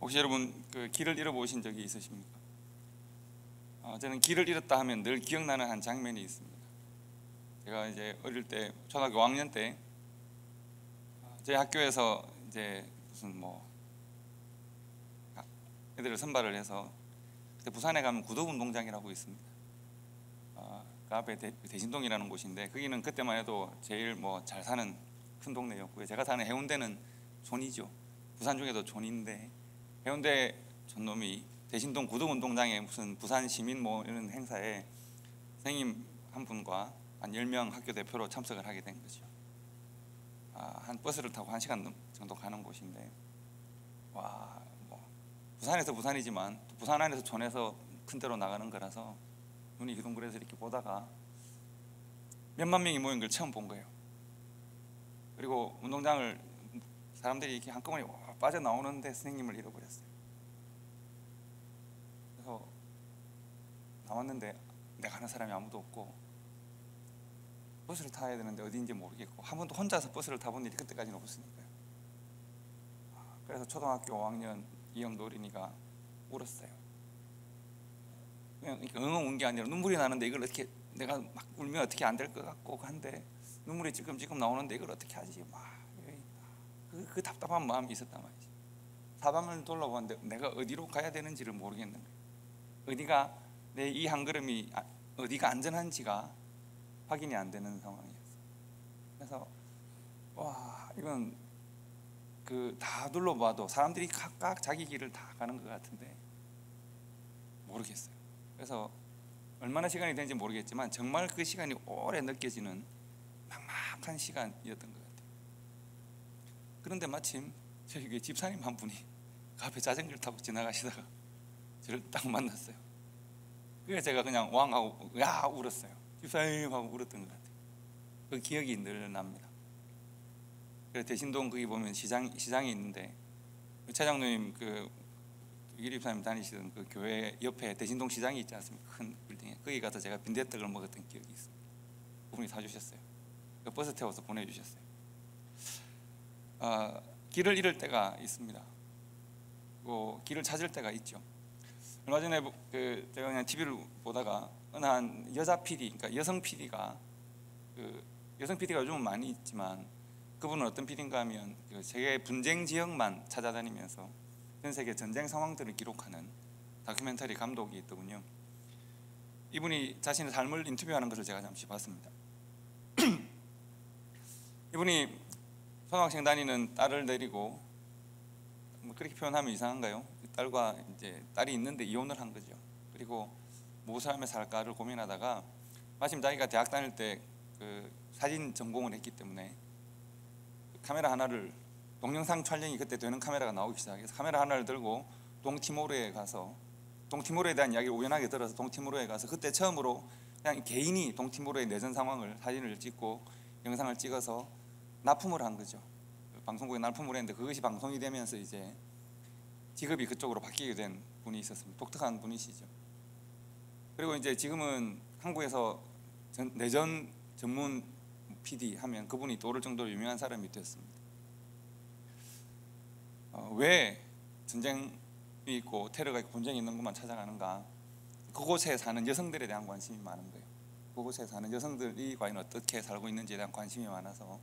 혹시 여러분 그 길을 잃어보신 적이 있으십니까? 저는 길을 잃었다 하면 늘 기억나는 한 장면이 있습니다. 제가 이제 어릴 때 초등학교 5학년 때 저희 학교에서 이제 무슨 뭐 애들을 선발을 해서 그때 부산에 가면 구덕운동장이라고 있습니다. 그 앞에 대신동이라는 곳인데 거기는 그때만 해도 제일 뭐 잘 사는 큰 동네였고요. 제가 사는 해운대는 촌이죠. 부산 중에도 촌인데 해운대 촌놈이 대신동 구덕운동장에 무슨 부산 시민 뭐 이런 행사에 선생님 한 분과 한 10명 학교 대표로 참석을 하게 된 거죠. 한 버스를 타고 1시간 정도 가는 곳인데 와, 뭐 부산에서 부산이지만 부산 안에서 촌에서 큰 데로 나가는 거라서 눈이 기둥그래서 이렇게 보다가 몇만 명이 모인 걸 처음 본 거예요. 그리고 운동장을 사람들이 이렇게 한꺼번에 빠져나오는데 선생님을 잃어버렸어요. 그래서 나왔는데 내가 아는 사람이 아무도 없고 버스를 타야 되는데 어디인지 모르겠고 한 번도 혼자서 버스를 타본 일이 그때까지는 없으니까요. 그래서 초등학교 5학년 이영도 어린이가 울었어요. 그냥 엉엉 운 게 아니라 눈물이 나는데 이걸 어떻게 내가 막 울면 어떻게 안 될 것 같고 한데 눈물이 지금 나오는데 이걸 어떻게 하지? 그 답답한 마음이 있었단 말이지. 사방을 돌아보는데 내가 어디로 가야 되는지를 모르겠는 거예요. 어디가 내 이 한 걸음이 어디가 안전한지가 확인이 안 되는 상황이었어요. 그래서 와, 이건 그 다 둘러봐도 사람들이 각각 자기 길을 다 가는 것 같은데 모르겠어요. 그래서 얼마나 시간이 되는지 모르겠지만 정말 그 시간이 오래 느껴지는 막막한 시간이었던 것 같아요. 그런데 마침 저희 집사님 한 분이 그 앞에 자전거를 타고 지나가시다가 저를 딱 만났어요. 그래서 제가 그냥 왕하고 야 울었어요. 집사님 하고 울었던 것 같아요. 그 기억이 늘 납니다. 그래서 대신동 거기 보면 시장이 있는데 차장님 그 이리 집사님 다니시던 그 교회 옆에 대신동 시장이 있지 않습니까? 큰 빌딩에 거기 가서 제가 빈대떡을 먹었던 기억이 있습니다. 그분이 사주셨어요. 그 버스 태워서 보내주셨어요. 길을 잃을 때가 있습니다. 길을 찾을 때가 있죠. 얼마 전에 제가 그냥 TV를 보다가 어느 한 여자 PD, 그러니까 여성 PD가 여성 PD가 요즘은 많이 있지만 그분은 어떤 PD인가 하면 세계 분쟁 지역만 찾아다니면서 전 세계 전쟁 상황들을 기록하는 다큐멘터리 감독이 있더군요. 이분이 자신의 삶을 인터뷰하는 것을 제가 잠시 봤습니다. 이분이 초등학생 다니는 딸을 데리고 뭐 그렇게 표현하면 이상한가요? 딸과 이제 딸이 있는데 이혼을 한 거죠. 그리고 무엇을 하며 살까를 고민하다가 마침 자기가 대학 다닐 때 그 사진 전공을 했기 때문에 카메라 하나를 동영상 촬영이 그때 되는 카메라가 나오기 시작해서 카메라 하나를 들고 동티모르에 가서 동티모르에 대한 이야기를 우연하게 들어서 동티모르에 가서 그때 처음으로 그냥 개인이 동티모르의 내전 상황을 사진을 찍고 영상을 찍어서 납품을 한 거죠. 방송국에 납품을 했는데 그것이 방송이 되면서 이제 직업이 그쪽으로 바뀌게 된 분이 있었습니다. 독특한 분이시죠. 그리고 이제 지금은 한국에서 내전 전문 PD 하면 그분이 떠오를 정도로 유명한 사람이 되었습니다. 왜 전쟁이 있고 테러가 있고 분쟁이 있는 곳만 찾아가는가? 그곳에 사는 여성들에 대한 관심이 많은 거예요. 그곳에 사는 여성들이 과연 어떻게 살고 있는지에 대한 관심이 많아서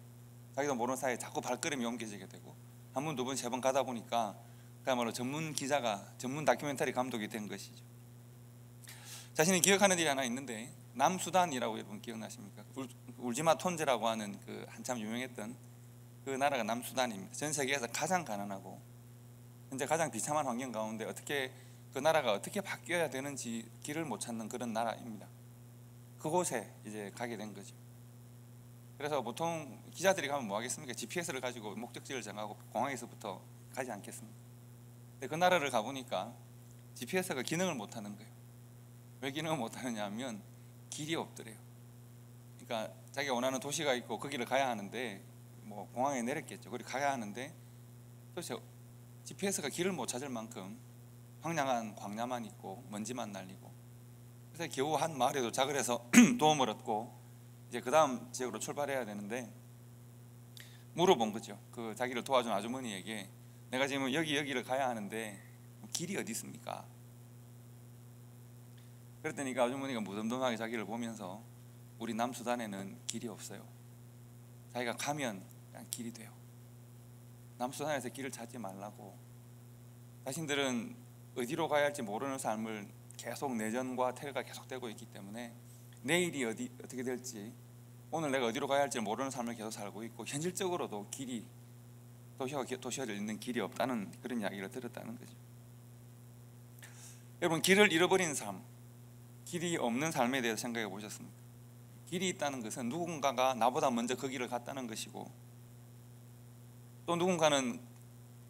자기도 모르는 사이에 자꾸 발걸음이 옮겨지게 되고 한 번, 두 번, 세 번 가다 보니까 그야말로 전문 기자가 전문 다큐멘터리 감독이 된 것이죠. 자신이 기억하는 일이 하나 있는데 남수단이라고 여러분 기억나십니까? 울지마 톤제라고 하는 그 한참 유명했던 그 나라가 남수단입니다. 전 세계에서 가장 가난하고 현재 가장 비참한 환경 가운데 어떻게 그 나라가 어떻게 바뀌어야 되는지 길을 못 찾는 그런 나라입니다. 그곳에 이제 가게 된 거죠. 그래서 보통 기자들이 가면 뭐 하겠습니까? GPS를 가지고 목적지를 정하고 공항에서부터 가지 않겠습니까? 근데 그 나라를 가보니까 GPS가 기능을 못 하는 거예요. 왜 기능을 못 하느냐 하면 길이 없더래요. 그러니까 자기가 원하는 도시가 있고 거기를 가야 하는데 뭐 공항에 내렸겠죠. 거기 가야 하는데 도대체 GPS가 길을 못 찾을 만큼 황량한 광야만 있고 먼지만 날리고 그래서 겨우 한 마을에 도착을 해서 도움을 얻고 이제 그 다음 지역으로 출발해야 되는데 물어본 거죠. 그 자기를 도와준 아주머니에게 내가 지금 여기를 가야 하는데 길이 어디 있습니까? 그랬더니 그 아주머니가 무덤덤하게 자기를 보면서 우리 남수단에는 길이 없어요. 자기가 가면 그냥 길이 돼요. 남수단에서 길을 찾지 말라고. 자신들은 어디로 가야 할지 모르는 삶을 계속 내전과 테러가 계속되고 있기 때문에 내일이 어떻게 될지, 오늘 내가 어디로 가야 할지 모르는 삶을 계속 살고 있고, 현실적으로도 길이 도시화되어 있는 길이 없다는 그런 이야기를 들었다는 거죠. 여러분, 길을 잃어버린 삶, 길이 없는 삶에 대해서 생각해 보셨습니까? 길이 있다는 것은 누군가가 나보다 먼저 그 길을 갔다는 것이고, 또 누군가는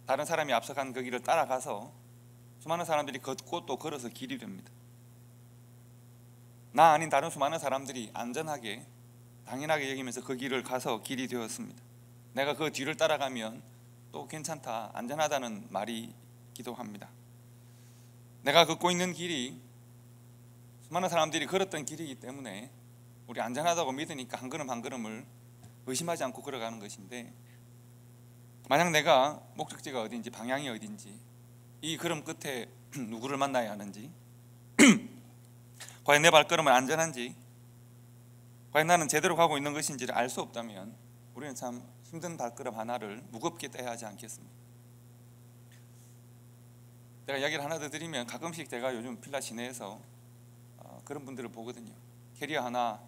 다른 사람이 앞서간 그 길을 따라가서 수많은 사람들이 걷고 또 걸어서 길이 됩니다. 나 아닌 다른 수많은 사람들이 안전하게 당연하게 여기면서 그 길을 가서 길이 되었습니다. 내가 그 뒤를 따라가면 또 괜찮다, 안전하다는 말이기도 합니다. 내가 걷고 있는 길이 수많은 사람들이 걸었던 길이기 때문에 우리 안전하다고 믿으니까 한 걸음 한 걸음을 의심하지 않고 걸어가는 것인데, 만약 내가 목적지가 어딘지, 방향이 어딘지, 이 걸음 끝에 누구를 만나야 하는지, 과연 내 발걸음은 안전한지, 과연 나는 제대로 가고 있는 것인지를 알 수 없다면 우리는 참 힘든 발걸음 하나를 무겁게 떼야 하지 않겠습니까? 제가 이야기를 하나 더 드리면, 가끔씩 제가 요즘 필라 시내에서 그런 분들을 보거든요. 캐리어 하나,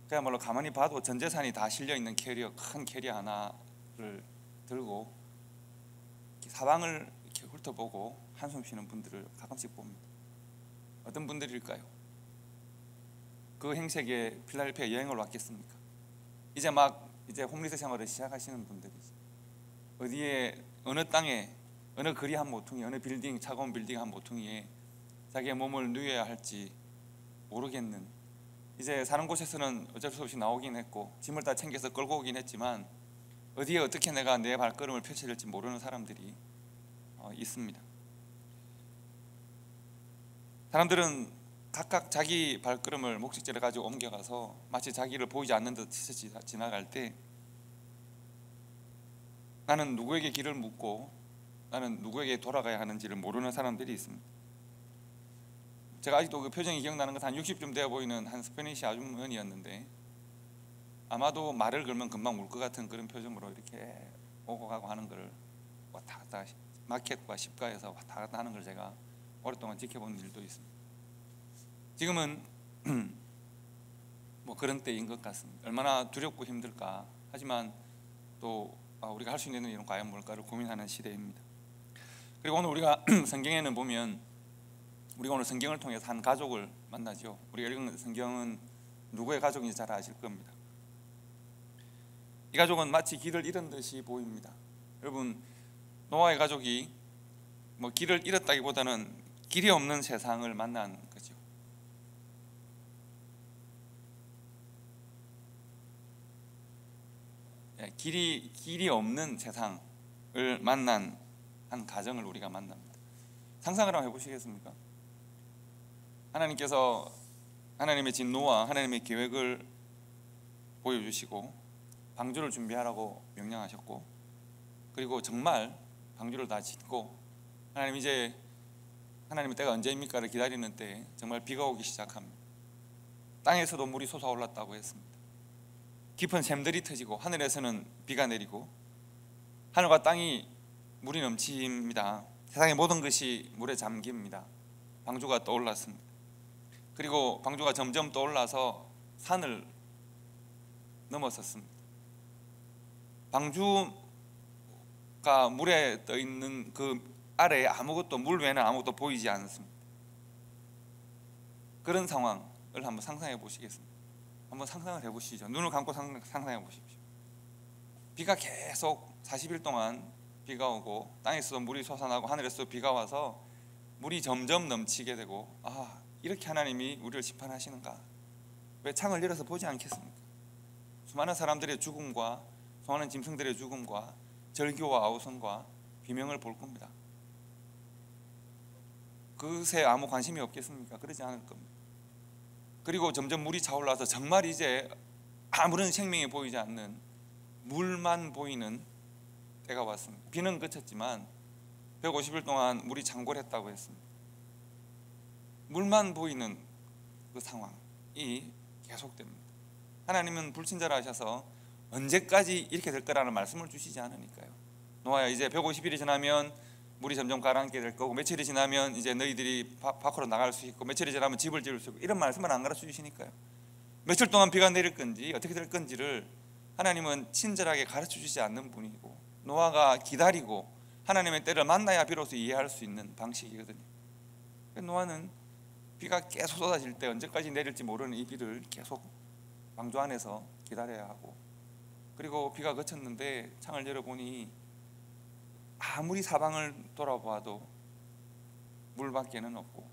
그야말로 가만히 봐도 전 재산이 다 실려있는 캐리어, 큰 캐리어 하나를 들고 사방을 이렇게 훑어보고 한숨 쉬는 분들을 가끔씩 봅니다. 어떤 분들일까요? 그 행색에 필라델피아 여행을 왔겠습니까? 이제 홈리스 생활을 시작하시는 분들이지. 어디에, 어느 땅에, 어느 거리 한 모퉁이, 어느 빌딩, 차가운 빌딩 한 모퉁이에 자기의 몸을 누여야 할지 모르겠는, 이제 사는 곳에서는 어쩔 수 없이 나오긴 했고 짐을 다 챙겨서 끌고 오긴 했지만 어디에 어떻게 내가 내 발걸음을 펼쳐야 될지 모르는 사람들이 있습니다. 사람들은 각각 자기 발걸음을 목적지를 가지고 옮겨가서 마치 자기를 보이지 않는 듯 지나갈 때, 나는 누구에게 길을 묻고 나는 누구에게 돌아가야 하는지를 모르는 사람들이 있습니다. 제가 아직도 그 표정이 기억나는 것은 한 60쯤 되어 보이는 한 스페니시 아주머니였는데, 아마도 말을 걸면 금방 울 것 같은 그런 표정으로 이렇게 오고 가고 하는 걸 왔다 갔다, 마켓과 십가에서 왔다 갔다 하는 걸 제가 오랫동안 지켜본 일도 있습니다. 지금은 뭐 그런 때인 것 같습니다. 얼마나 두렵고 힘들까. 하지만 또 우리가 할 수 있는 일은 과연 뭘까를 고민하는 시대입니다. 그리고 오늘 우리가 성경에는 보면, 우리가 오늘 성경을 통해서 한 가족을 만나죠. 우리가 읽은 성경은 누구의 가족인지 잘 아실 겁니다. 이 가족은 마치 길을 잃은 듯이 보입니다. 여러분, 노아의 가족이 뭐 길을 잃었다기보다는 길이 없는 세상을 만난 거죠. 길이 없는 세상을 만난 한 가정을 우리가 만납니다. 상상을 한번 해보시겠습니까? 하나님께서 하나님의 진노와 하나님의 계획을 보여주시고 방주를 준비하라고 명령하셨고, 그리고 정말 방주를 다 짓고, 하나님 이제 하나님의 때가 언제입니까를 기다리는 때에 정말 비가 오기 시작합니다. 땅에서도 물이 솟아올랐다고 했습니다. 깊은 샘들이 터지고 하늘에서는 비가 내리고 하늘과 땅이 물이 넘칩니다. 세상의 모든 것이 물에 잠깁니다. 방주가 떠올랐습니다. 그리고 방주가 점점 떠올라서 산을 넘어섰습니다. 방주가 물에 떠 있는 그 아래에 아무것도, 물 외에는 아무것도 보이지 않습니다. 그런 상황을 한번 상상해 보시겠습니다. 한번 상상을 해 보시죠. 눈을 감고 상상해 보십시오. 비가 계속 40일 동안 비가 오고, 땅에서도 물이 솟아나고 하늘에서도 비가 와서 물이 점점 넘치게 되고, 이렇게 하나님이 우리를 심판하시는가? 왜 창을 열어서 보지 않겠습니까? 수많은 사람들의 죽음과 수많은 짐승들의 죽음과 절규와 아우성과 비명을 볼 겁니다. 그것에 아무 관심이 없겠습니까? 그러지 않을 겁니다. 그리고 점점 물이 차올라서 정말 이제 아무런 생명이 보이지 않는 물만 보이는 때가 왔습니다. 비는 그쳤지만 150일 동안 물이 창궐했다고 했습니다. 물만 보이는 그 상황이 계속됩니다. 하나님은 불친절하 하셔서 언제까지 이렇게 될 거라는 말씀을 주시지 않으니까요. 노아야, 이제 150일이 지나면 물이 점점 가라앉게 될 거고, 며칠이 지나면 이제 너희들이 밖으로 나갈 수 있고, 며칠이 지나면 집을 지을 수 있고, 이런 말씀을 안 가르쳐 주시니까요. 며칠 동안 비가 내릴 건지 어떻게 될 건지를 하나님은 친절하게 가르쳐 주지 않는 분이고, 노아가 기다리고 하나님의 때를 만나야 비로소 이해할 수 있는 방식이거든요. 노아는 비가 계속 쏟아질 때 언제까지 내릴지 모르는 이 비를 계속 방주 안에서 기다려야 하고, 그리고 비가 그쳤는데 창을 열어보니 아무리 사방을 돌아봐도 물밖에는 없고,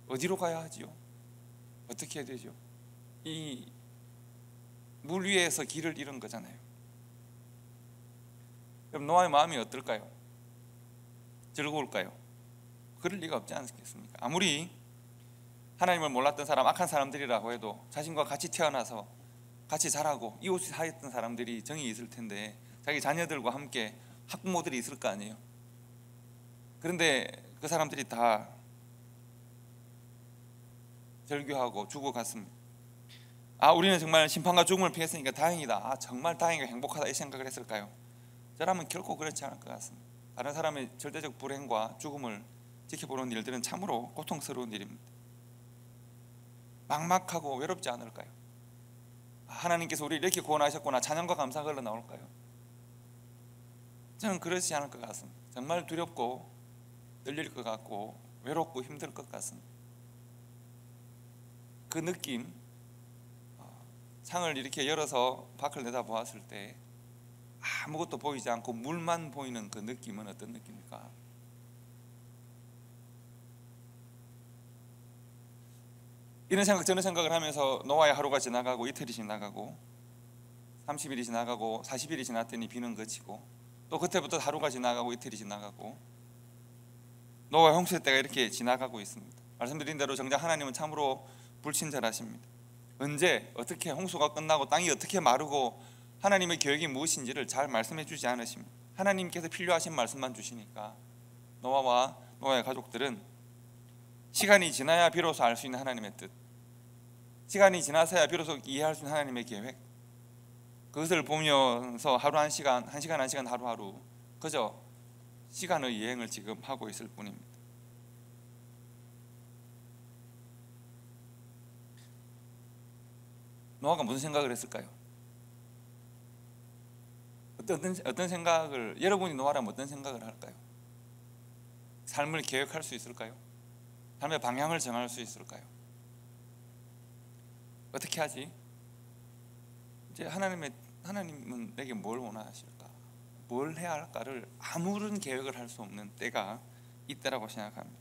어디로 가야 하지요? 어떻게 해야 되죠? 이 물 위에서 길을 잃은 거잖아요. 그럼 노아의 마음이 어떨까요? 즐거울까요? 그럴 리가 없지 않겠습니까? 아무리 하나님을 몰랐던 사람, 악한 사람들이라고 해도 자신과 같이 태어나서 같이 자라고 이웃이 사했던 사람들이 정이 있을 텐데, 자기 자녀들과 함께 학부모들이 있을 거 아니에요. 그런데 그 사람들이 다 절규하고 죽어갔습니다. 우리는 정말 심판과 죽음을 피했으니까 다행이다, 정말 다행이고 행복하다, 이 생각을 했을까요? 저라면 결코 그렇지 않을 것 같습니다. 다른 사람의 절대적 불행과 죽음을 지켜보는 일들은 참으로 고통스러운 일입니다. 막막하고 외롭지 않을까요? 하나님께서 우리를 이렇게 구원하셨구나, 찬양과 감사가 흘러나올까요? 저는 그렇지 않을 것 같습니다. 정말 두렵고 떨릴 것 같고 외롭고 힘들 것 같습니다. 그 느낌, 창을 이렇게 열어서 밖을 내다보았을 때 아무것도 보이지 않고 물만 보이는 그 느낌은 어떤 느낌입니까? 이런 생각 저런 생각을 하면서 노아의 하루가 지나가고 이틀이 지나가고 30일이 지나가고 40일이 지났더니 비는 그치고, 또 그때부터 하루가 지나가고 이틀이 지나가고 노아의 홍수의 때가 이렇게 지나가고 있습니다. 말씀드린 대로 정작 하나님은 참으로 불친절하십니다. 언제 어떻게 홍수가 끝나고 땅이 어떻게 마르고 하나님의 계획이 무엇인지를 잘 말씀해 주지 않으십니다. 하나님께서 필요하신 말씀만 주시니까 노아와 노아의 가족들은 시간이 지나야 비로소 알 수 있는 하나님의 뜻, 시간이 지나서야 비로소 이해할 수 있는 하나님의 계획, 그것을 보면서 하루 한 시간 하루하루 그저 시간의 여행을 지금 하고 있을 뿐입니다. 노아가 무슨 생각을 했을까요? 어떤 생각을, 여러분이 노아라면 어떤 생각을 할까요? 삶을 계획할 수 있을까요? 삶의 방향을 정할 수 있을까요? 어떻게 하지? 이제 하나님은 내게 뭘 원하실까? 뭘 해야 할까를 아무런 계획을 할 수 없는 때가 이때라고 생각합니다.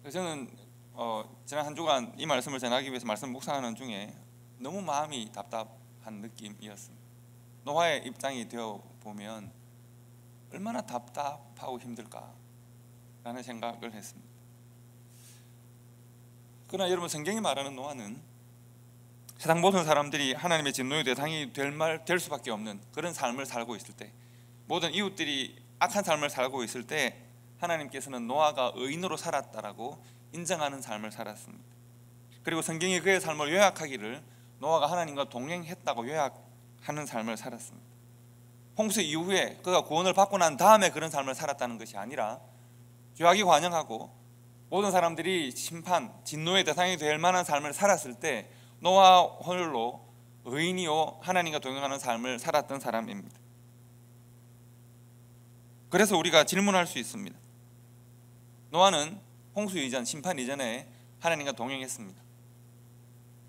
저는 지난 한 주간 이 말씀을 전하기 위해서 말씀 묵상하는 중에 너무 마음이 답답한 느낌이었습니다. 노아의 입장이 되어 보면 얼마나 답답하고 힘들까라는 생각을 했습니다. 그러나 여러분, 성경이 말하는 노아는 세상 모든 사람들이 하나님의 진노의 대상이 될 수밖에 없는 그런 삶을 살고 있을 때, 모든 이웃들이 악한 삶을 살고 있을 때 하나님께서는 노아가 의인으로 살았다라고 인정하는 삶을 살았습니다. 그리고 성경이 그의 삶을 요약하기를 노아가 하나님과 동행했다고 요약하는 삶을 살았습니다. 홍수 이후에 그가 구원을 받고 난 다음에 그런 삶을 살았다는 것이 아니라 죄악이 관영하고 모든 사람들이 심판, 진노의 대상이 될 만한 삶을 살았을 때 노아 홀로 의인이요 하나님과 동행하는 삶을 살았던 사람입니다. 그래서 우리가 질문할 수 있습니다. 노아는 홍수 이전, 심판 이전에 하나님과 동행했습니다.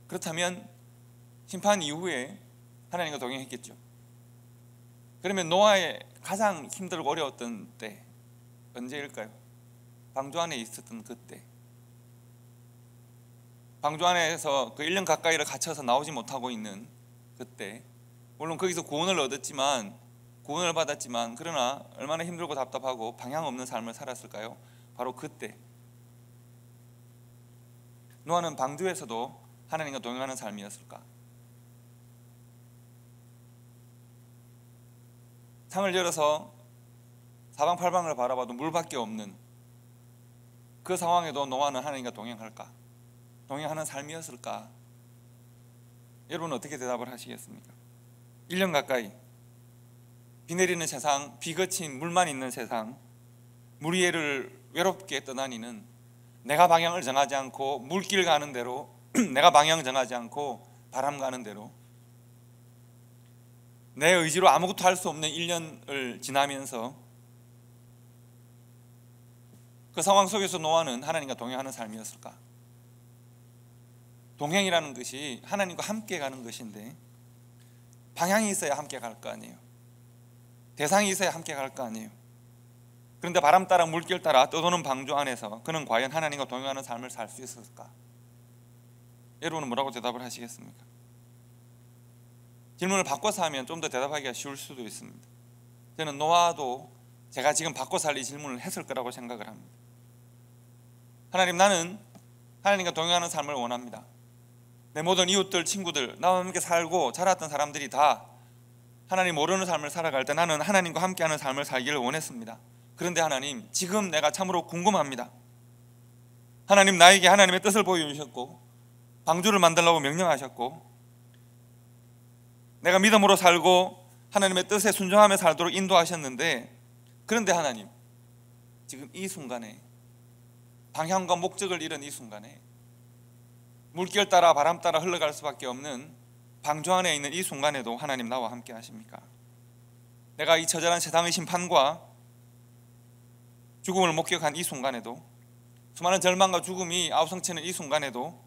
그렇다면 심판 이후에 하나님과 동행했겠죠. 그러면 노아의 가장 힘들고 어려웠던 때 언제일까요? 방주 안에 있었던 그때, 방주 안에서 그 1년 가까이를 갇혀서 나오지 못하고 있는 그때, 물론 거기서 구원을 받았지만 그러나 얼마나 힘들고 답답하고 방향 없는 삶을 살았을까요? 바로 그때. 노아는 방주에서도 하나님과 동행하는 삶이었을까? 창을 열어서 사방팔방을 바라봐도 물밖에 없는 그 상황에도 노아는 하나님과 동행할까? 동행하는 삶이었을까? 여러분은 어떻게 대답을 하시겠습니까? 1년 가까이 비 내리는 세상, 비 그친 물만 있는 세상, 물 위를 외롭게 떠다니는, 내가 방향을 정하지 않고 물길 가는 대로 내가 방향 정하지 않고 바람 가는 대로 내 의지로 아무것도 할 수 없는 1년을 지나면서 그 상황 속에서 노아는 하나님과 동행하는 삶이었을까? 동행이라는 것이 하나님과 함께 가는 것인데 방향이 있어야 함께 갈 거 아니에요. 대상이 있어야 함께 갈 거 아니에요. 그런데 바람 따라 물길 따라 떠도는 방주 안에서 그는 과연 하나님과 동행하는 삶을 살 수 있었을까? 여러분은 뭐라고 대답을 하시겠습니까? 질문을 바꿔서 하면 좀 더 대답하기가 쉬울 수도 있습니다. 저는 노아도 제가 지금 바꿔서 할 이 질문을 했을 거라고 생각을 합니다. 하나님, 나는 하나님과 동행하는 삶을 원합니다. 내 모든 이웃들, 친구들, 나와 함께 살고 자랐던 사람들이 다 하나님 모르는 삶을 살아갈 때 나는 하나님과 함께하는 삶을 살기를 원했습니다. 그런데 하나님, 지금 내가 참으로 궁금합니다. 하나님, 나에게 하나님의 뜻을 보여주셨고 방주를 만들라고 명령하셨고 내가 믿음으로 살고 하나님의 뜻에 순종하며 살도록 인도하셨는데, 그런데 하나님, 지금 이 순간에 방향과 목적을 잃은 이 순간에 물길 따라 바람 따라 흘러갈 수밖에 없는 방주 안에 있는 이 순간에도 하나님 나와 함께 하십니까? 내가 이 처절한 세상의 심판과 죽음을 목격한 이 순간에도, 수많은 절망과 죽음이 아우성치는 이 순간에도,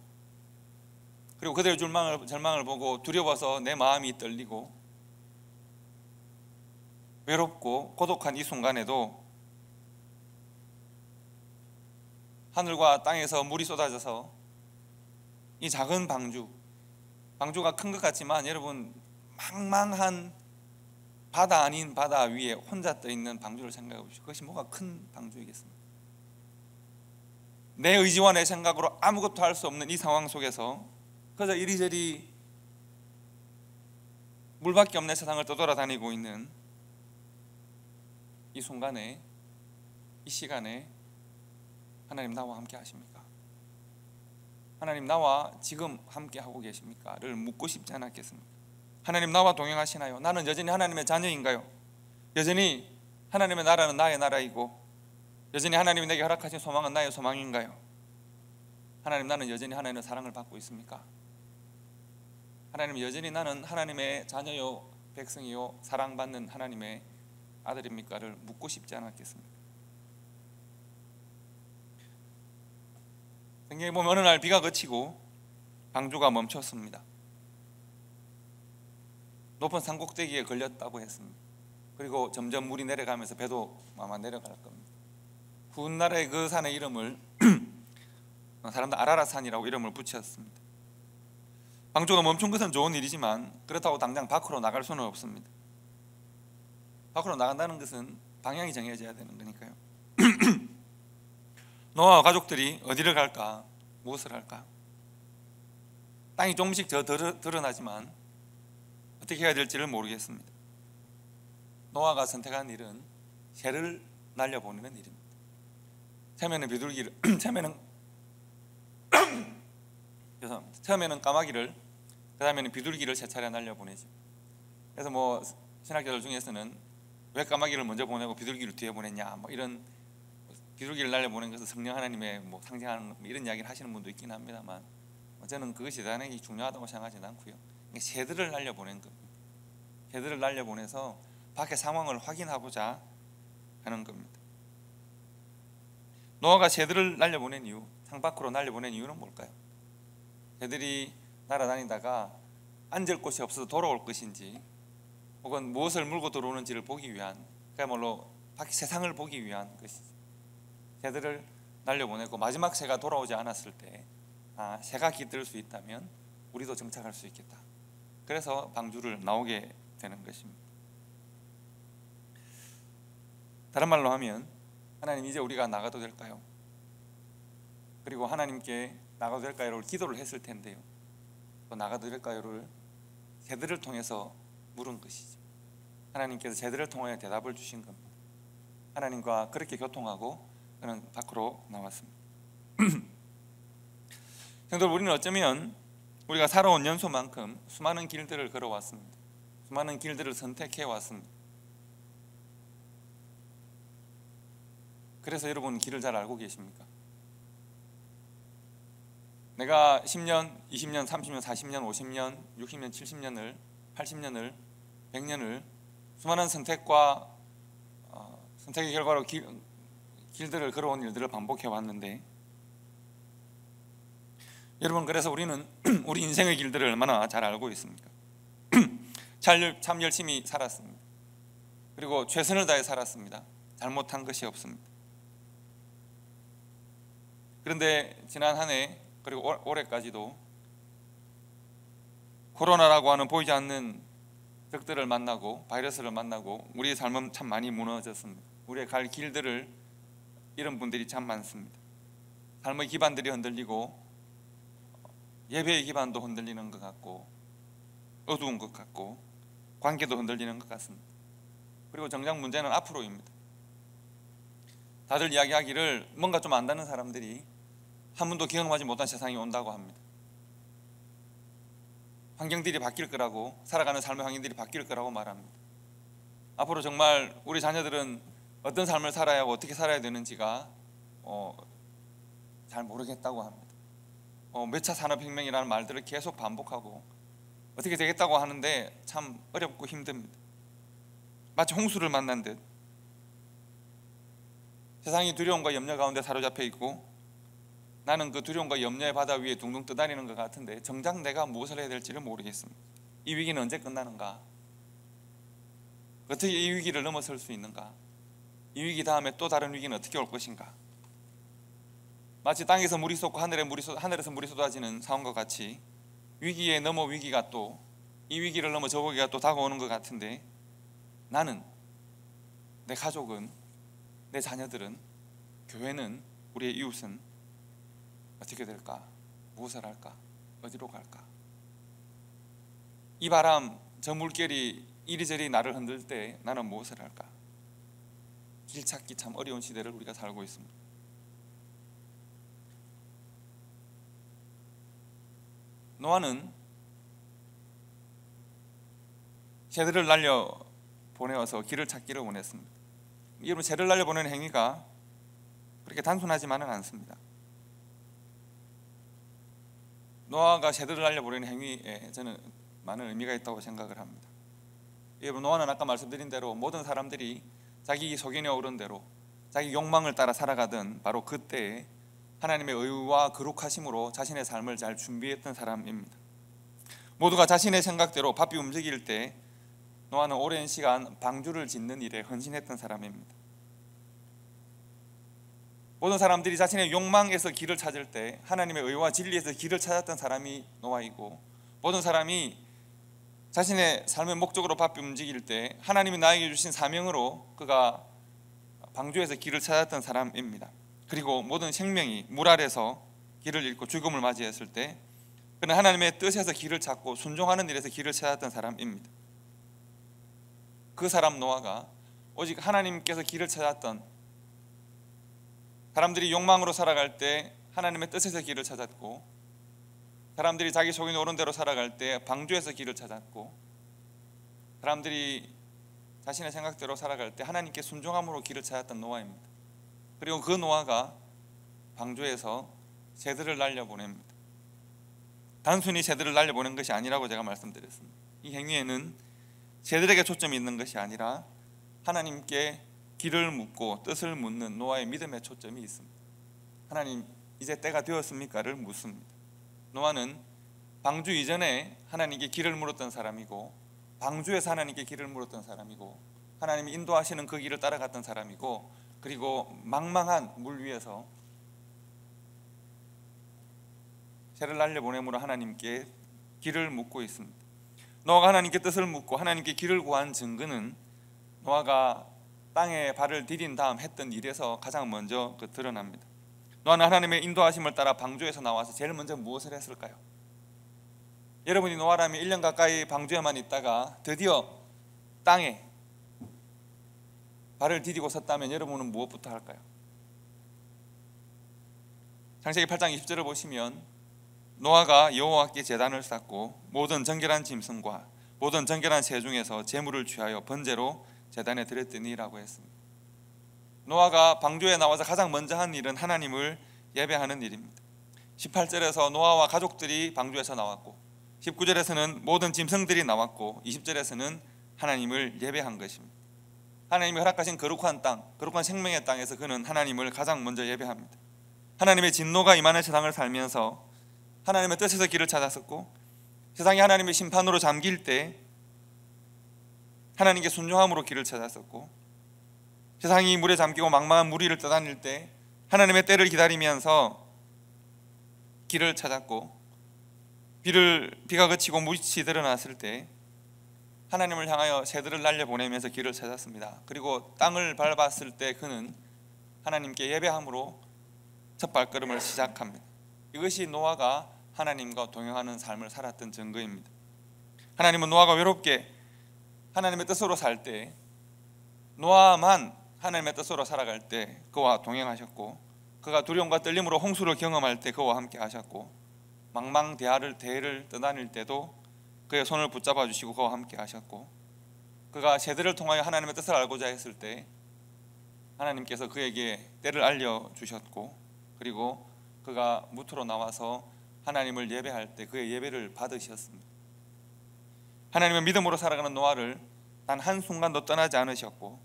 그리고 그들의 절망을 보고 두려워서 내 마음이 떨리고 외롭고 고독한 이 순간에도 하늘과 땅에서 물이 쏟아져서 이 작은 방주가 큰 것 같지만 여러분, 망망한 바다 아닌 바다 위에 혼자 떠 있는 방주를 생각해 보십시오. 그것이 뭐가 큰 방주이겠습니까? 내 의지와 내 생각으로 아무것도 할 수 없는 이 상황 속에서 그저 이리저리 물밖에 없는 세상을 떠돌아다니고 있는 이 순간에, 이 시간에 하나님 나와 함께 하십니까? 하나님 나와 지금 함께 하고 계십니까? 를 묻고 싶지 않았겠습니까? 하나님 나와 동행하시나요? 나는 여전히 하나님의 자녀인가요? 여전히 하나님의 나라는 나의 나라이고 여전히 하나님이 내게 허락하신 소망은 나의 소망인가요? 하나님, 나는 여전히 하나님의 사랑을 받고 있습니까? 하나님, 여전히 나는 하나님의 자녀요 백성이요 사랑받는 하나님의 아들입니까?를 묻고 싶지 않았겠습니까? 성경에 보면 어느 날 비가 그치고 방주가 멈췄습니다. 높은 산 꼭대기에 걸렸다고 했습니다. 그리고 점점 물이 내려가면서 배도 아마 내려갈 겁니다. 훗날에 그 산의 이름을 사람들 아라라산이라고 이름을 붙였습니다. 방주가 멈춘 것은 좋은 일이지만 그렇다고 당장 밖으로 나갈 수는 없습니다. 밖으로 나간다는 것은 방향이 정해져야 되는 거니까요. 노아와 가족들이 어디를 갈까? 무엇을 할까? 땅이 조금씩 더 드러나지만 어떻게 해야 될지를 모르겠습니다. 노아가 선택한 일은 새를 날려보내는 일입니다. 처음에는 비둘기를 처음에는 까마귀를, 그 다음에는 비둘기를 세 차례 날려보내죠. 그래서 뭐 신학자들 중에서는 왜 까마귀를 먼저 보내고 비둘기를 뒤에 보냈냐, 뭐 이런, 비둘기를 날려보낸 것은 성령 하나님의 뭐 상징하는 이런 이야기를 하시는 분도 있긴 합니다만, 저는 그것이 대단히 중요하다고 생각하지는 않고요. 새들을 날려보낸 겁니다. 새들을 날려보내서 밖의 상황을 확인하고자 하는 겁니다. 노아가 새들을 날려보낸 이유, 창밖으로 날려보낸 이유는 뭘까요? 새들이 날아다니다가 앉을 곳이 없어서 돌아올 것인지, 혹은 무엇을 물고 들어오는지를 보기 위한, 그야말로 밖의 세상을 보기 위한 것이죠. 새들을 날려보내고 마지막 새가 돌아오지 않았을 때, 새가 깃들 수 있다면 우리도 정착할 수 있겠다. 그래서 방주를 나오게 되는 것입니다. 다른 말로 하면, 하나님, 이제 우리가 나가도 될까요? 그리고 하나님께 나가도 될까요를 기도를 했을 텐데요, 또 나가도 될까요를 새들을 통해서 물은 것이죠. 하나님께서 제들을 통하여 대답을 주신 겁니다. 하나님과 그렇게 교통하고 그는 밖으로 나왔습니다. 성도들, 우리는 어쩌면 우리가 살아온 연소만큼 수많은 길들을 걸어왔습니다. 수많은 길들을 선택해 왔습니다. 그래서 여러분 길을 잘 알고 계십니까? 내가 10년, 20년, 30년, 40년, 50년, 60년, 70년을, 80년을, 100년을 수많은 선택과 선택의 결과로 길들을 걸어온 일들을 반복해 왔는데, 여러분, 그래서 우리는 우리 인생의 길들을 얼마나 잘 알고 있습니까? 참 열심히 살았습니다. 그리고 최선을 다해 살았습니다. 잘못한 것이 없습니다. 그런데 지난 한 해 그리고 올해까지도 코로나라고 하는 보이지 않는 적들을 만나고 바이러스를 만나고 우리의 삶은 참 많이 무너졌습니다. 우리의 갈 길들을 잃은 분들이 참 많습니다. 삶의 기반들이 흔들리고 예배의 기반도 흔들리는 것 같고 어두운 것 같고 관계도 흔들리는 것 같습니다. 그리고 정작 문제는 앞으로입니다. 다들 이야기하기를 뭔가 좀 안다는 사람들이 한 번도 경험하지 못한 세상이 온다고 합니다. 환경들이 바뀔 거라고, 살아가는 삶의 환경들이 바뀔 거라고 말합니다. 앞으로 정말 우리 자녀들은 어떤 삶을 살아야 하고 어떻게 살아야 되는지가 잘 모르겠다고 합니다. 몇 차 산업혁명이라는 말들을 계속 반복하고 어떻게 되겠다고 하는데 참 어렵고 힘듭니다. 마치 홍수를 만난 듯 세상이 두려움과 염려 가운데 사로잡혀 있고 나는 그 두려움과 염려의 바다 위에 둥둥 떠다니는 것 같은데 정작 내가 무엇을 해야 될지를 모르겠습니다. 이 위기는 언제 끝나는가? 어떻게 이 위기를 넘어설 수 있는가? 이 위기 다음에 또 다른 위기는 어떻게 올 것인가? 마치 땅에서 물이 쏟고 하늘에서 물이 쏟아지는 상황과 같이 위기에 넘어 위기가 또 이 위기를 넘어 저 위기가 또 다가오는 것 같은데 나는, 내 가족은, 내 자녀들은, 교회는, 우리의 이웃은 어떻게 될까? 무엇을 할까? 어디로 갈까? 이 바람, 저 물결이 이리저리 나를 흔들 때 나는 무엇을 할까? 길 찾기 참 어려운 시대를 우리가 살고 있습니다. 노아는 새들을 날려 보내어서 길을 찾기를 원했습니다. 여러분, 새를 날려 보내는 행위가 그렇게 단순하지만은 않습니다. 노아가 새들을 날려 보내는 행위에 저는 많은 의미가 있다고 생각을 합니다. 여러분, 노아는 아까 말씀드린 대로 모든 사람들이 자기 소견에 오른 대로 자기 욕망을 따라 살아가던 바로 그때에 하나님의 의와 거룩하심으로 자신의 삶을 잘 준비했던 사람입니다. 모두가 자신의 생각대로 바삐 움직일 때 노아는 오랜 시간 방주를 짓는 일에 헌신했던 사람입니다. 모든 사람들이 자신의 욕망에서 길을 찾을 때 하나님의 의와 진리에서 길을 찾았던 사람이 노아이고, 모든 사람이 자신의 삶의 목적으로 바삐 움직일 때 하나님이 나에게 주신 사명으로 그가 방주에서 길을 찾았던 사람입니다. 그리고 모든 생명이 물 아래서 길을 잃고 죽음을 맞이했을 때 그는 하나님의 뜻에서 길을 찾고 순종하는 일에서 길을 찾았던 사람입니다. 그 사람 노아가 오직 하나님께서 길을 찾았던, 사람들이 욕망으로 살아갈 때 하나님의 뜻에서 길을 찾았고, 사람들이 자기 소견에 오른 대로 살아갈 때 방주에서 길을 찾았고, 사람들이 자신의 생각대로 살아갈 때 하나님께 순종함으로 길을 찾았던 노아입니다. 그리고 그 노아가 방주에서 새들을 날려보냅니다. 단순히 새들을 날려보낸 것이 아니라고 제가 말씀드렸습니다. 이 행위에는 새들에게 초점이 있는 것이 아니라 하나님께 길을 묻고 뜻을 묻는 노아의 믿음의 초점이 있습니다. 하나님, 이제 때가 되었습니까를 묻습니다. 노아는 방주 이전에 하나님께 길을 물었던 사람이고, 방주에서 하나님께 길을 물었던 사람이고, 하나님이 인도하시는 그 길을 따라갔던 사람이고, 그리고 망망한 물 위에서 새를 날려보내므로 하나님께 길을 묻고 있습니다. 노아가 하나님께 뜻을 묻고 하나님께 길을 구한 증거는 노아가 땅에 발을 디딘 다음 했던 일에서 가장 먼저 드러납니다. 노아는 하나님의 인도하심을 따라 방주에서 나와서 제일 먼저 무엇을 했을까요? 여러분이 노아라면 1년 가까이 방주에만 있다가 드디어 땅에 발을 디디고 섰다면 여러분은 무엇부터 할까요? 창세기 8장 20절을 보시면 노아가 여호와께 제단을 쌓고 모든 정결한 짐승과 모든 정결한 새 중에서 제물을 취하여 번제로 제단에 드렸더니라고 했습니다. 노아가 방주에 나와서 가장 먼저 한 일은 하나님을 예배하는 일입니다. 18절에서 노아와 가족들이 방주에서 나왔고 19절에서는 모든 짐승들이 나왔고 20절에서는 하나님을 예배한 것입니다. 하나님이 허락하신 거룩한 땅, 거룩한 생명의 땅에서 그는 하나님을 가장 먼저 예배합니다. 하나님의 진노가 임하는 세상을 살면서 하나님의 뜻에서 길을 찾았었고 세상이 하나님의 심판으로 잠길 때 하나님께 순종함으로 길을 찾았었고 세상이 물에 잠기고 망망한 무리를 떠다닐 때 하나님의 때를 기다리면서 길을 찾았고 비가 그치고 물이 드러났을 때 하나님을 향하여 새들을 날려보내면서 길을 찾았습니다. 그리고 땅을 밟았을 때 그는 하나님께 예배함으로 첫 발걸음을 시작합니다. 이것이 노아가 하나님과 동행하는 삶을 살았던 증거입니다. 하나님은 노아가 외롭게 하나님의 뜻으로 살 때 노아만 하나님의 뜻으로 살아갈 때 그와 동행하셨고 그가 두려움과 떨림으로 홍수를 경험할 때 그와 함께 하셨고 대해를 떠다닐 때도 그의 손을 붙잡아 주시고 그와 함께 하셨고 그가 새들을 통하여 하나님의 뜻을 알고자 했을 때 하나님께서 그에게 때를 알려주셨고 그리고 그가 무토로 나와서 하나님을 예배할 때 그의 예배를 받으셨습니다. 하나님의 믿음으로 살아가는 노아를 단 한순간도 떠나지 않으셨고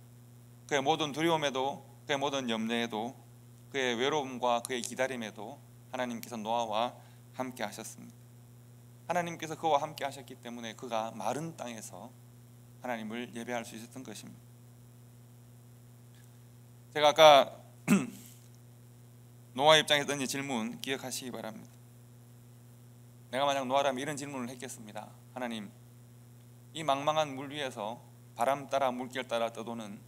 그의 모든 두려움에도 그의 모든 염려에도 그의 외로움과 그의 기다림에도 하나님께서 노아와 함께 하셨습니다. 하나님께서 그와 함께 하셨기 때문에 그가 마른 땅에서 하나님을 예배할 수 있었던 것입니다. 제가 아까 노아 입장에서 던진 질문 기억하시기 바랍니다. 내가 만약 노아라면 이런 질문을 했겠습니다. 하나님, 이 망망한 물 위에서 바람 따라 물결 따라 떠도는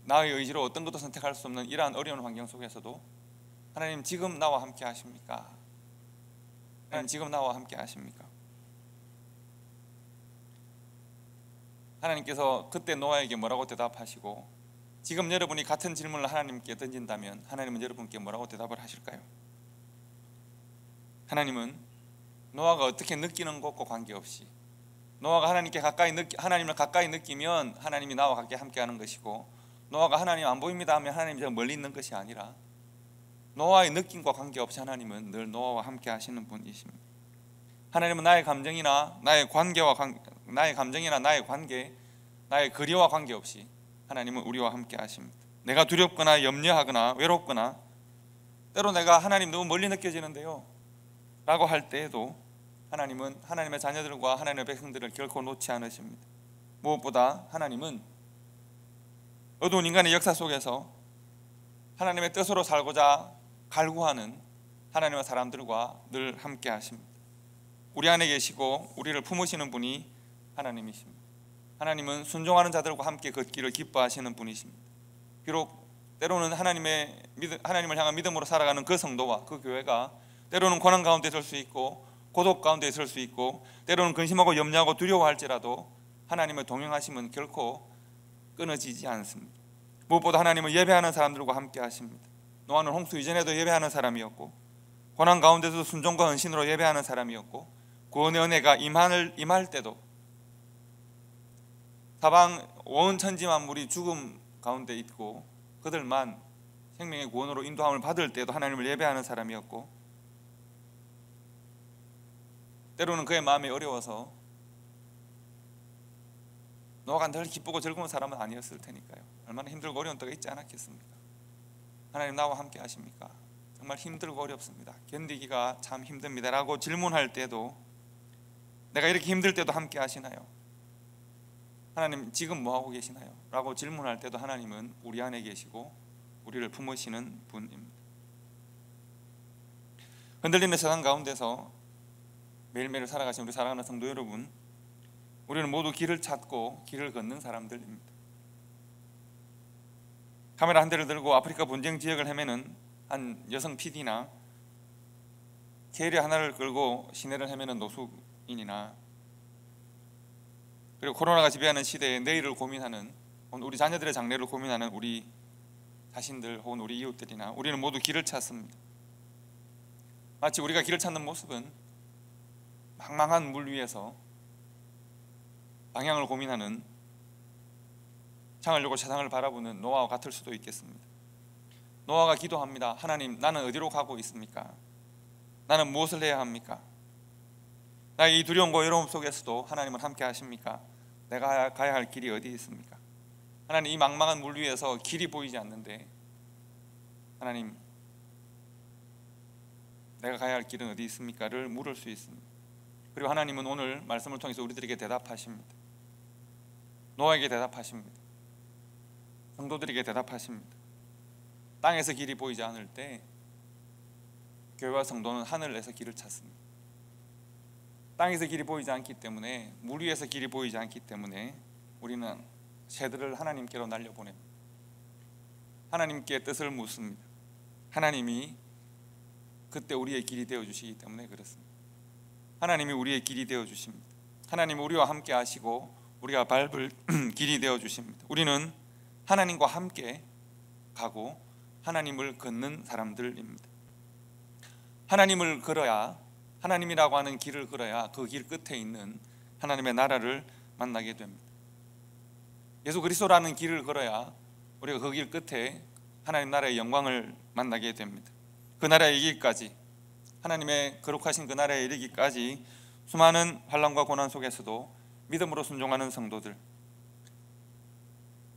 나의 의지로 어떤 것도 선택할 수 없는 이러한 어려운 환경 속에서도 하나님 지금 나와 함께 하십니까? 하나님 지금 나와 함께 하십니까? 하나님께서 그때 노아에게 뭐라고 대답하시고 지금 여러분이 같은 질문을 하나님께 던진다면 하나님은 여러분께 뭐라고 대답을 하실까요? 하나님은 노아가 어떻게 느끼는 것과 관계없이 노아가 하나님을 가까이 느끼면 하나님이 나와 함께 하는 것이고 노아가 하나님 안 보입니다 하면 하나님이 저 멀리 있는 것이 아니라 노아의 느낌과 관계없이 하나님은 늘 노아와 함께 하시는 분이십니다. 하나님은 나의 감정이나 나의 관계, 나의 거리와 관계없이 하나님은 우리와 함께 하십니다. 내가 두렵거나 염려하거나 외롭거나 때로 내가 하나님 너무 멀리 느껴지는데요 라고 할 때에도 하나님은 하나님의 자녀들과 하나님의 백성들을 결코 놓지 않으십니다. 무엇보다 하나님은 어두운 인간의 역사 속에서 하나님의 뜻으로 살고자 갈구하는 하나님의 사람들과 늘 함께 하십니다. 우리 안에 계시고 우리를 품으시는 분이 하나님이십니다. 하나님은 순종하는 자들과 함께 걷기를 기뻐하시는 분이십니다. 비록 때로는 하나님을 향한 믿음으로 살아가는 그 성도와 그 교회가 때로는 고난 가운데 있을 수 있고 고독 가운데 있을 수 있고 때로는 근심하고 염려하고 두려워할지라도 하나님의 동행하심은 결코 끊어지지 않습니다. 무엇보다 하나님은 예배하는 사람들과 함께 하십니다. 노아는 홍수 이전에도 예배하는 사람이었고 고난 가운데서도 순종과 헌신으로 예배하는 사람이었고 구원의 은혜가 임할 때도 사방 온 천지 만물이 죽음 가운데 있고 그들만 생명의 구원으로 인도함을 받을 때도 하나님을 예배하는 사람이었고 때로는 그의 마음이 어려워서 노아가 늘 기쁘고 즐거운 사람은 아니었을 테니까요. 얼마나 힘들고 어려운 때가 있지 않았겠습니까? 하나님 나와 함께 하십니까? 정말 힘들고 어렵습니다. 견디기가 참 힘듭니다 라고 질문할 때도 내가 이렇게 힘들 때도 함께 하시나요? 하나님 지금 뭐하고 계시나요? 라고 질문할 때도 하나님은 우리 안에 계시고 우리를 품으시는 분입니다. 흔들리는 세상 가운데서 매일매일 살아가신 우리 사랑하는 성도 여러분, 우리는 모두 길을 찾고 길을 걷는 사람들입니다. 카메라 한 대를 들고 아프리카 분쟁 지역을 헤매는 한 여성 PD나 캐리 하나를 끌고 시내를 헤매는 노숙인이나 그리고 코로나가 지배하는 시대에 내일을 고민하는 혹은 우리 자녀들의 장래를 고민하는 우리 자신들 혹은 우리 이웃들이나 우리는 모두 길을 찾습니다. 마치 우리가 길을 찾는 모습은 망망한 물 위에서 방향을 고민하는, 창을 열고 세상을 바라보는 노아와 같을 수도 있겠습니다. 노아가 기도합니다. 하나님, 나는 어디로 가고 있습니까? 나는 무엇을 해야 합니까? 나의 이 두려움 고요로움 속에서도 하나님은 함께 하십니까? 내가 가야 할 길이 어디 있습니까? 하나님, 이 망망한 물 위에서 길이 보이지 않는데 하나님, 내가 가야 할 길은 어디 있습니까?를 물을 수 있습니다. 그리고 하나님은 오늘 말씀을 통해서 우리들에게 대답하십니다. 노아에게 대답하십니다. 성도들에게 대답하십니다. 땅에서 길이 보이지 않을 때 교회와 성도는 하늘에서 길을 찾습니다. 땅에서 길이 보이지 않기 때문에, 물 위에서 길이 보이지 않기 때문에 우리는 새들을 하나님께로 날려보냅니다. 하나님께 뜻을 묻습니다. 하나님이 그때 우리의 길이 되어주시기 때문에 그렇습니다. 하나님이 우리의 길이 되어주십니다. 하나님이 우리와 함께 하시고 우리가 밟을 길이 되어주십니다. 우리는 하나님과 함께 가고 하나님을 걷는 사람들입니다. 하나님을 걸어야, 하나님이라고 하는 길을 걸어야 그 길 끝에 있는 하나님의 나라를 만나게 됩니다. 예수 그리스도라는 길을 걸어야 우리가 그 길 끝에 하나님 나라의 영광을 만나게 됩니다. 그 나라에 이르기까지, 하나님의 거룩하신 그 나라에 이르기까지 수많은 환난과 고난 속에서도 믿음으로 순종하는 성도들,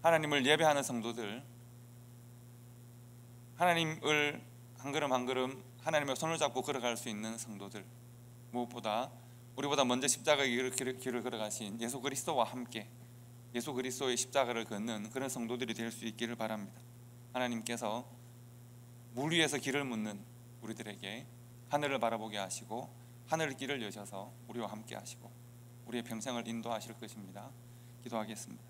하나님을 예배하는 성도들, 하나님을 한 걸음 한 걸음 하나님의 손을 잡고 걸어갈 수 있는 성도들, 무엇보다 우리보다 먼저 십자가의 길을 걸어가신 예수 그리스도와 함께 예수 그리스도의 십자가를 걷는 그런 성도들이 될 수 있기를 바랍니다. 하나님께서 물 위에서 길을 묻는 우리들에게 하늘을 바라보게 하시고 하늘 길을 여셔서 우리와 함께 하시고 우리의 평생을 인도하실 것입니다. 기도하겠습니다.